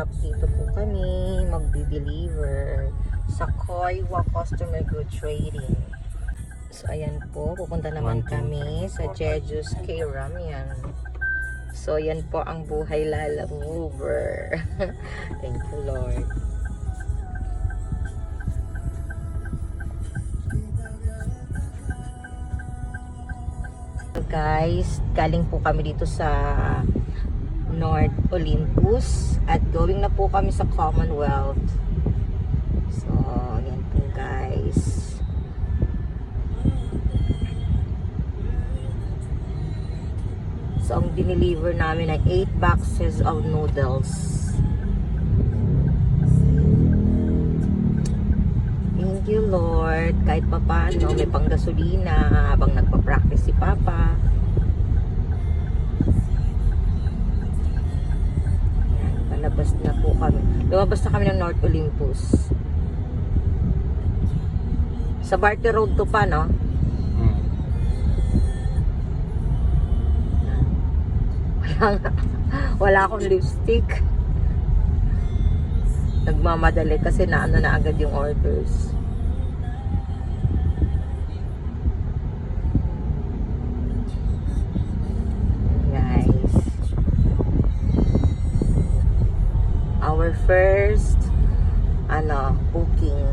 up. Dito po kami magdi-deliver sa Koiwa Customer Good Trading. So ayan po, pupunta naman kami sa Jeju's K-Ramyan. So yan po ang buhay Lala Mover. Thank you Lord. So guys, galing po kami dito sa North Olympus at going na po kami sa Commonwealth. So yan po guys. So, ang dineliver namin ay 8 boxes of noodles. Thank you, Lord. Kahit pa paano, may panggasolina habang nagpa-practice si Papa. Ayan, palabas na po kami. Lumabas na kami ng North Olympus. Sa Barty Road to pa, no? Wala akong lipstick. Nagmamadali kasi naano na agad yung orders. Guys, our first booking.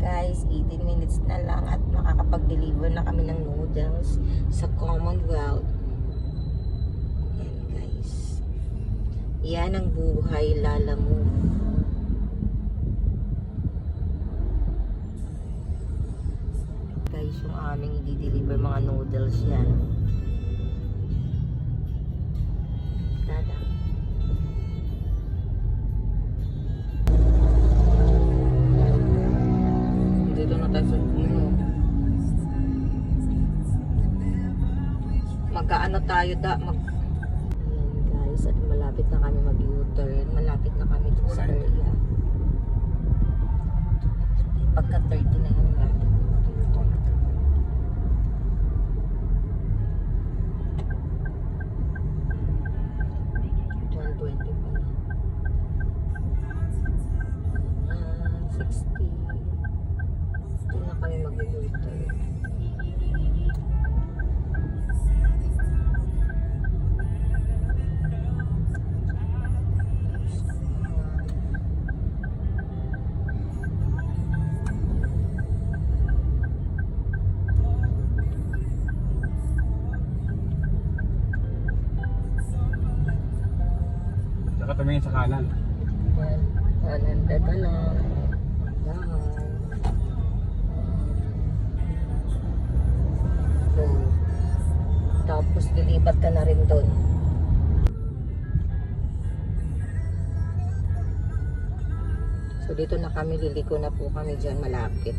Guys, 18 minutes na lang at makakapag-deliver na kami ng noodles sa Commonwealth. Ayan guys. Yan ang buhay Lala Move. Guys, yung aming i-deliver mga noodles yan. Dada. Dito na tayo sa magkaano tayo ayan guys, at malapit na kami mag-U-turn. Malapit na kami dito sa area. Pagka 30 na yun, malapit na mag-U-turn. Saka tumingin sa kanan. Yan, kanan ka lang. Dahan. So, tapos lilipat ka na rin doon. So dito na kami, liliko na po kami dyan, malapit.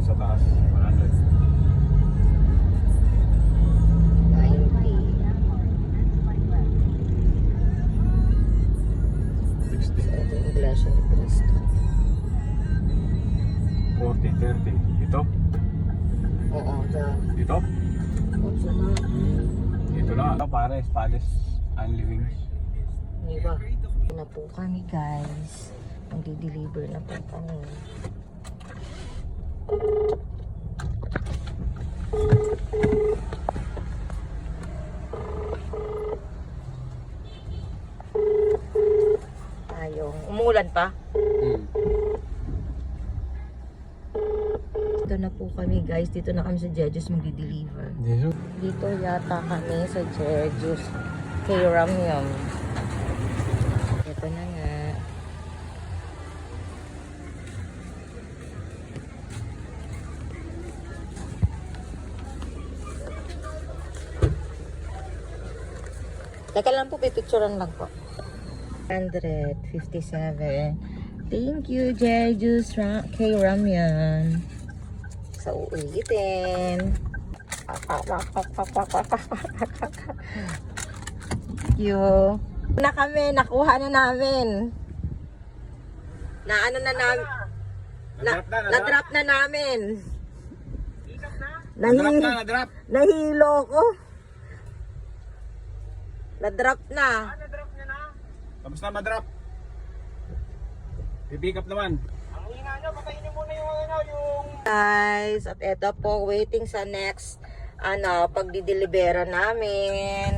Sa taas, 100. 90. 60. So ito yung Iglesia ni Cristo. 40, 30. Ito? Oo, Dito? Sa na. Dito lang. Ito pare, Spades and Livings. Diba? Ito na po kami guys. Magdi-deliver na po kami. Ayong. Umuulan pa? Dito na po kami guys. Dito na kami sa Jeju's magdi-deliver. Dito? Dito yata kami sa Jeju's K-Ramyan. Ito na nga. Teka lang po, pipicturean lang po. 157. Thank you, Jeju's K-Ramyan. Sa uulitin. Yo. Na kami, nakuha na namin. Na ano na namin. Na-drop na namin. Na-drop. Nahilo ko. Na-drop na. Tapos na ma-drop. Pipick up naman. Guys, at eto po, waiting sa next pagdidelibera namin.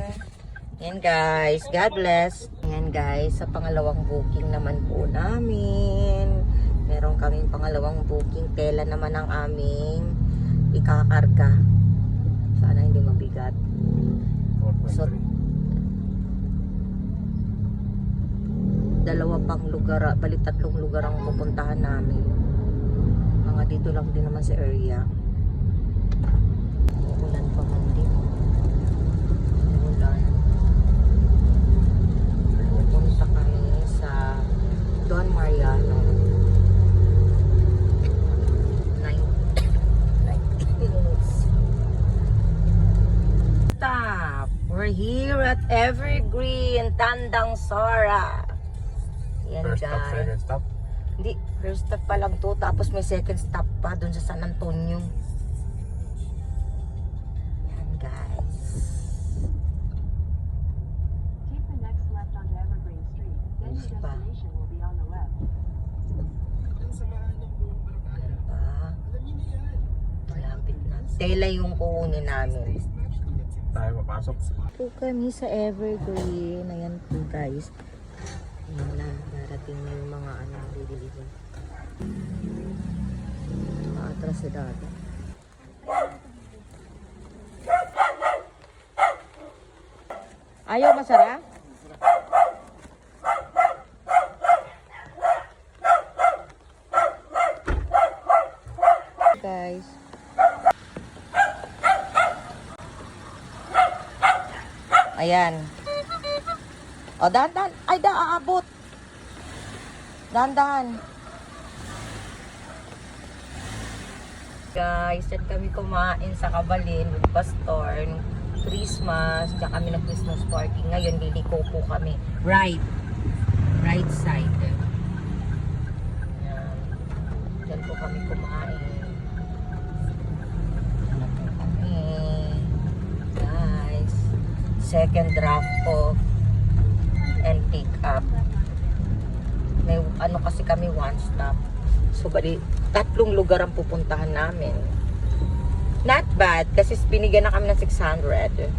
Yan guys, God bless. Yan guys, sa pangalawang booking naman po namin. Meron kaming pangalawang booking. Tela naman ang aming ikakarga. Sana hindi mabigat. So, 2 pang lugar, bali 3 lugar ang pupuntahan namin. Mga dito lang din naman sa area. Ulan pa man din. Ulan. Pupunta kami sa Don Mariano. 19 minutes. Stop! We're here at Evergreen, Tandang Sora. Yan First stop, guys. second stop. Hindi, first stop pa lang to. Tapos may second stop pa dun sa San Antonio. Yan guys. Take the next left onto Evergreen Street. Then your Diba? destination will be on the left. Malapit na. Tela yung kukunin namin. Tayo papasok. Po kami sa Evergreen. Ayan po guys. Ayan na. Darating na yung mga dideliver. Atras sa dati. Ayaw masara? Guys. Ayan. O, dahan-dahan. Ay, aabot. Dahan-dahan. Guys, yan kami kumain sa Kabalin with Pastor. Nung Christmas, tsaka kami ng Christmas party. Ngayon, liliko po kami. Right side. Yan. Diyan po kami kumain. Ano po kami. Guys. Second draft po. And pick up. May kasi kami one stop. So bali 3 lugar ang pupuntahan namin. Not bad kasi binigyan na kami ng 600.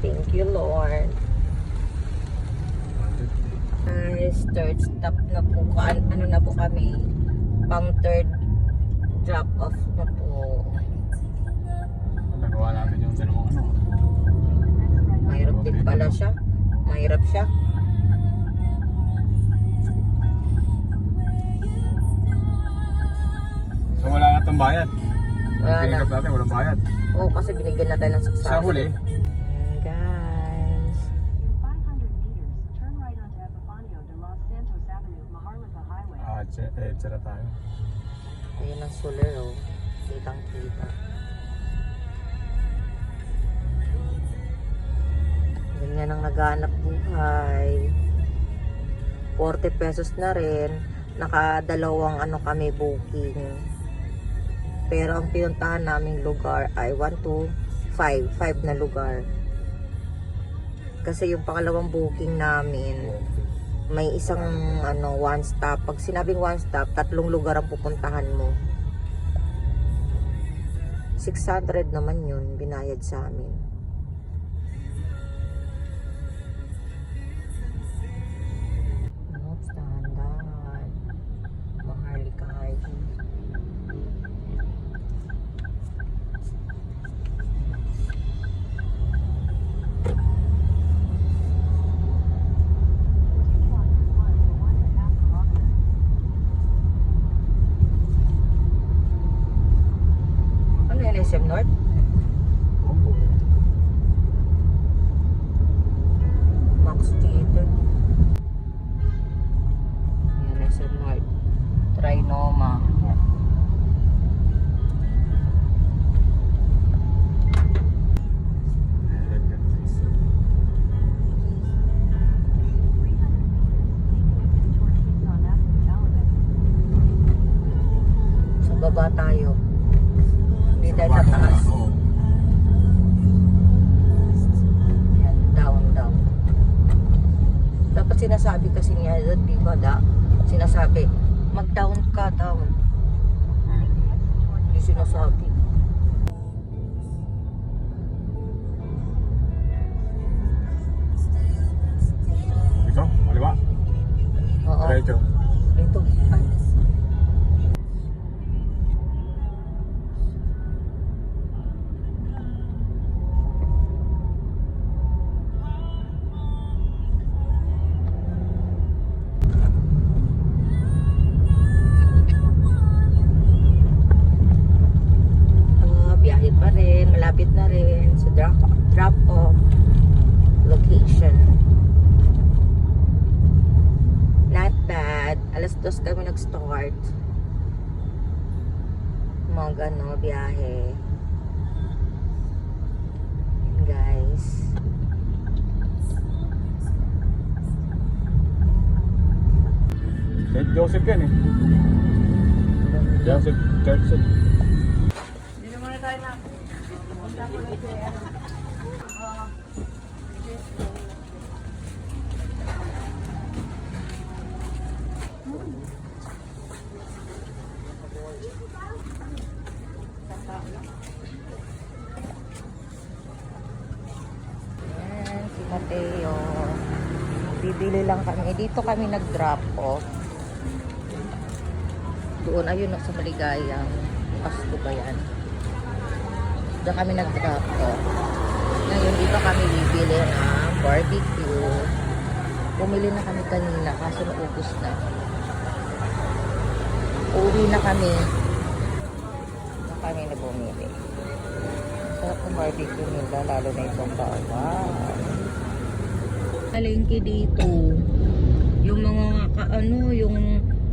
Thank you Lord. Guys, third stop na po. Ano na po kami? Pang third drop off na po. Nagawa natin yung dalawang Mahirap din pala siya. Mahirap siya. So wala na itong bayad. Wala na. Pick up natin, walang bayad. Oo, kasi binigyan na tayo ng 600. Sa huli, Guys. In 500 meters, turn right onto Epifanio de Los Santos Avenue, Maharlika Highway. tsara tayo. Ayun ang solar, oh. Kitang-kita. Ganyan ang naghanap buhay. 40 pesos na rin. Nakadalawang kami booking. Pero ang pinuntahan naming lugar ay 1 to 5. 5 na lugar. Kasi yung pangalawang booking namin, may isang one stop. Pag sinabing one stop, 3 lugar ang pupuntahan mo. 600 naman yun, binayad sa amin. Standard. Maharlika Highway. Ano yan, SM North? Opo. Pilot, di ba sinasabi, mag-down ka, down. Hindi sinasabi. Ito, kaliwa. Oo. Diretso. Ito. Ay. Biyahe pa rin. Malapit na rin sa drop-off location. Not bad. Alas 2 kami nag-start. Biyahe. Yun, guys. St. Joseph yan eh. Joseph Church yan. Ayan, si Mateo. Bibili lang kami. Dito kami nag-drop off. Doon, ayun sa Maligayang. Pasko ba yan? Doon kami nag-drop off. Ngayon, dito kami bibili ng barbecue. Bumili na kami kanina kaso naubos na. Uuwi na kami. Na kami na bumili. Sarap ng barbecue nila, lalo na itong bawang. Palengke dito. Yung mga yung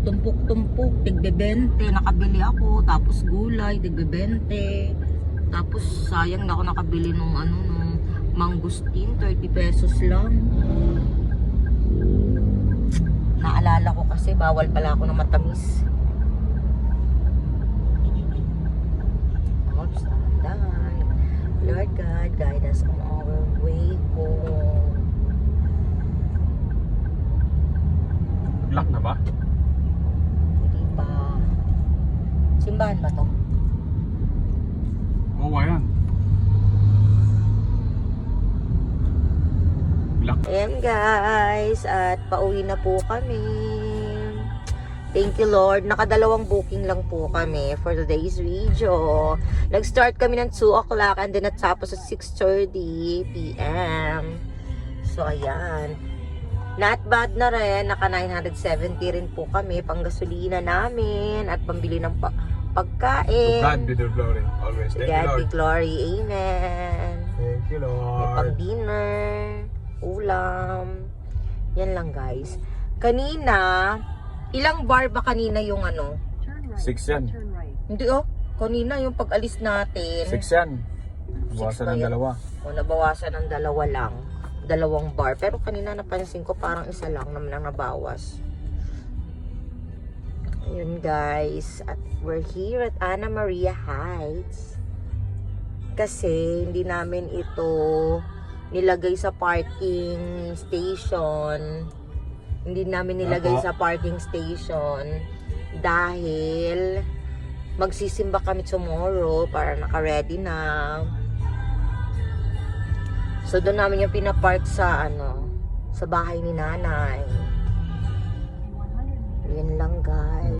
tumpok-tumpok, tigbe-20, nakabili ako. Tapos gulay, tigbe-20. Tapos sayang na ako nakabili nung nung mangustin, 30 pesos lang. Naalala ko kasi bawal pala ako ng matamis. Oops, Lord God, guide us on our way home. Lock na ba? Hindi pa. Simbahan ba to? Oo, yan. Lock. Ayan guys, at pauwi na po kami. Thank you Lord. Nakadalawang booking lang po kami for today's video. Nag-start kami ng 2 o'clock and then natapos at 6:30 p.m. So ayan. Not bad na rin. Naka 970 rin po kami. Pang gasolina namin at pambili ng pagkain. To God be the glory. Always. To Thank you, God Lord. be glory. Amen. Thank you, May Lord. pang dinner, ulam. Yan lang guys. Kanina, ilang bar ba kanina yung Turn right. 6 yan. Turn right. Hindi kanina yung pag-alis natin. 6 yan. Buwasan ba ng yan? 2. O, nabawasan ng 2 lang. 2 bar. Pero kanina napansin ko parang isa lang naman ang nabawas. Ayun guys. At we're here at Anna Maria Heights. Kasi hindi namin ito nilagay sa parking station. Hindi namin nilagay sa parking station dahil magsisimba kami tomorrow para naka-ready na. So doon namin yung pinapark sa sa bahay ni nanay. In 100 meters. Yun lang guys.